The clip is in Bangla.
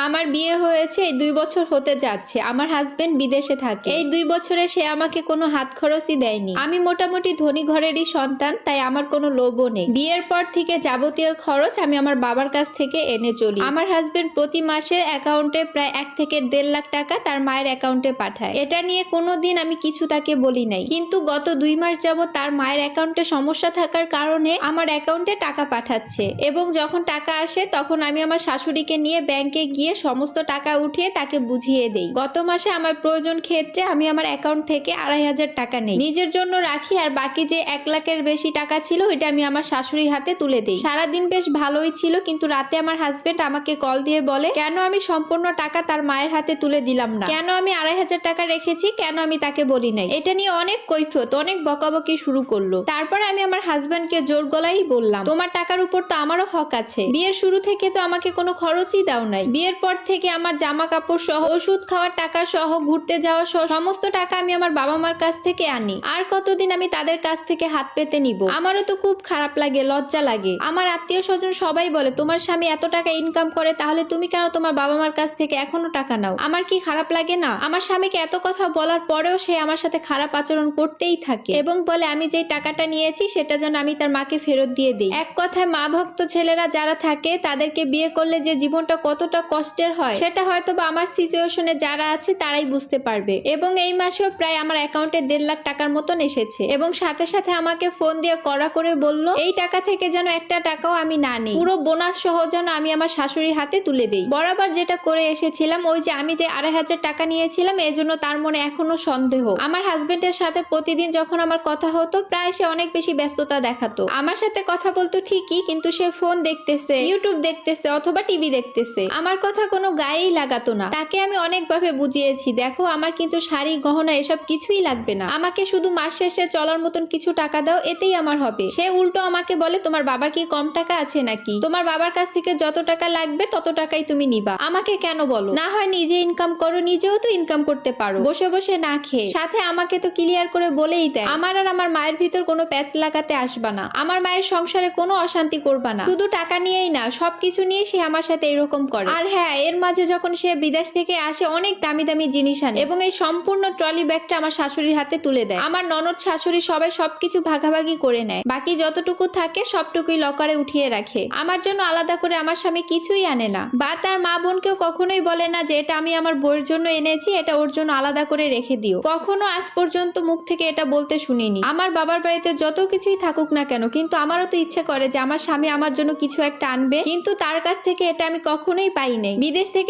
আমার বিয়ে হয়েছে এই 2 বছর হতে যাচ্ছে। আমার হাজবেন্ড বিদেশে থাকে। এই 2 বছরে সে আমাকে কোনো হাত খরচই দেয়নি। আমি মোটামুটি ধনী ঘরেরই সন্তান, তাই আমার কোনো লোভও নেই। বিয়ের পর থেকে যাবতীয় খরচ আমি আমার বাবার কাছ থেকে এনে চলি। আমার হাজবেন্ড প্রতি মাসে অ্যাকাউন্টে প্রায় 1 থেকে 1.5 লাখ টাকা তার মায়ের অ্যাকাউন্টে পাঠায়। এটা নিয়ে কোনোদিন আমি কিছু তাকে বলি নাই, কিন্তু গত 2 মাস যাবত তার মায়ের অ্যাকাউন্টে সমস্যা থাকার কারণে আমার অ্যাকাউন্টে টাকা পাঠাচ্ছে, এবং যখন টাকা আসে তখন আমি আমার শাশুড়িকে নিয়ে ব্যাংকে গিয়ে সমস্ত টাকা উঠিয়ে তাকে বুঝিয়ে দেই। গত মাসে আমার প্রয়োজন ক্ষেত্রে আমি আমার অ্যাকাউন্ট থেকে 2,500 টাকা নেই, নিজের জন্য রাখি, আর বাকি যে 1 লাখের বেশি টাকা ছিল ওইটা আমি আমার শাশুড়ির হাতে তুলে দেই। সারাদিন বেশ ভালোই ছিল, কিন্তু রাতে আমার হাজবেন্ড আমাকে কল দিয়ে বলে কেন আমি সম্পূর্ণ টাকা তার মায়ের হাতে তুলে দিলাম না, কেন আমি 2,500 টাকা রেখেছি, কেন আমি তাকে বলি নাই। এটা নিয়ে অনেক কৈফিয়ত, অনেক বকাবকি শুরু করলো। তারপর আমি আমার হাজবেন্ডকে জোর গলায় বললাম, তোমার টাকার উপর তো আমারও হক আছে। বিয়ের শুরু থেকে তো আমাকে কোনো খরচই দাও নাই। বিয়ের পর থেকে আমার জামা কাপড় সহ, ওষুধ খাওয়ার টাকা সহ, ঘুরতে যাওয়া সহ সমস্ত টাকা আমি আমার বাবা মার কাছ থেকে আনি। আর কতদিন আমি তাদের কাছ থেকে হাত পেতে নিব? আমারও তো খুব খারাপ লাগে, লজ্জা লাগে। আমার আত্মীয় স্বজন সবাই বলে তোমার স্বামী এত টাকা ইনকাম করে, তাহলে তুমি কেন তোমার বাবা মার কাছ থেকে এখনো টাকা নাও? আমার কি খারাপ লাগে না? আমার স্বামীকে এত কথা বলার পরেও সে আমার সাথে খারাপ আচরণ করতেই থাকে, এবং বলে আমি যে টাকাটা নিয়েছি সেটা যেন আমি তার মাকে ফেরত দিয়ে দিই। এক কথায় মা ভক্ত ছেলেরা যারা থাকে তাদেরকে বিয়ে করলে যে জীবনটা কতটা কষ্টের হয় সেটা হয়তো বা আমার সিচুয়েশনে যারা আছে তারাই বুঝতে পারবে। এবং এই মাসেও প্রায় আমার অ্যাকাউন্টে 1.5 লাখ টাকার মতন এসেছে, এবং সাথে সাথে আমাকে ফোন দিয়ে কড়া করে বলল এই টাকা থেকে যেন একটা টাকাও আমি না নিই, পুরো বোনাস সহ যেন আমি আমার শাশুড়ির হাতে তুলে দেই। বরাবর যেটা করে এসেছিলাম, ওই যে আমি যে 2,500 টাকা নিয়েছিলাম, এজন্য তার মনে এখনো সন্দেহ। আমার হাজবেন্ডের সাথে প্রতিদিন যখন আমার কথা হতো প্রায় সে অনেক বেশি ব্যস্ততা দেখাতো। আমার সাথে কথা বলতো ঠিকই, কিন্তু সে ফোন দেখতেছে, ইউটিউব দেখতেছে অথবা টিভি দেখতেছে। আমার কথা কোনো গায়েই লাগাতো না। তাকে আমি অনেকভাবে বুঝিয়েছি, দেখো আমার কিন্তু শাড়ি গহনা এসব কিছুই লাগবে না, আমাকে শুধু মাস শেষে চলার মতন কিছু টাকা দাও, এতেই আমার হবে। সে উল্টো আমাকে বলে তোমার বাবার কি কম টাকা আছে নাকি? তোমার বাবার কাছ থেকে যত টাকা লাগবে তত টাকাই তুমি নিবা, আমাকে কেন বলো? না হয় নিজে ইনকাম করো, নিজেও তো ইনকাম করতে পারো, বসে বসে না খেয়ে। সাথে আমাকে তো ক্লিয়ার করে বলেই দেয় আমার আর আমার মায়ের ভিতর কোনো প্যাচ লাগাতে আসবা না, আমার মায়ের সংসারে কোনো অশান্তি করবা না। শুধু টাকা নিয়েই না, সবকিছু নিয়ে সে আমার সাথে এরকম করে। আর হ্যাঁ, এর মাঝে যখন সে বিদেশ থেকে আসে অনেক দামি দামি জিনিস আনে, এবং এই সম্পূর্ণ ট্রলি ব্যাগটা আমার শাশুড়ির হাতে তুলে দেয়। আমার ননদ শাশুড়ি সবাই সবকিছু ভাগাভাগি করে নেয়, বাকি যতটুকু থাকে সবটুকুই লকারে উঠিয়ে রাখে। আমার জন্য আলাদা করে আমার স্বামী কিছুই আনে না, বা তার মা বোনকেও কখনোই বলে না যে এটা আমি আমার বউয়ের জন্য এনেছি, এটা ওর জন্য আলাদা করে রেখে দিও। কখনো আজ পর্যন্ত মুখ থেকে এটা বলতে শুনিনি। আমার বাবার বাড়িতে যত কিছুই থাকুক না কেন, কিন্তু আমারও তো ইচ্ছে করে যে আমার স্বামী আমার জন্য কিছু একটা আনবে, কিন্তু তার কাছ থেকে এটা আমি কখনোই পাই নাই। বিদেশ থেকে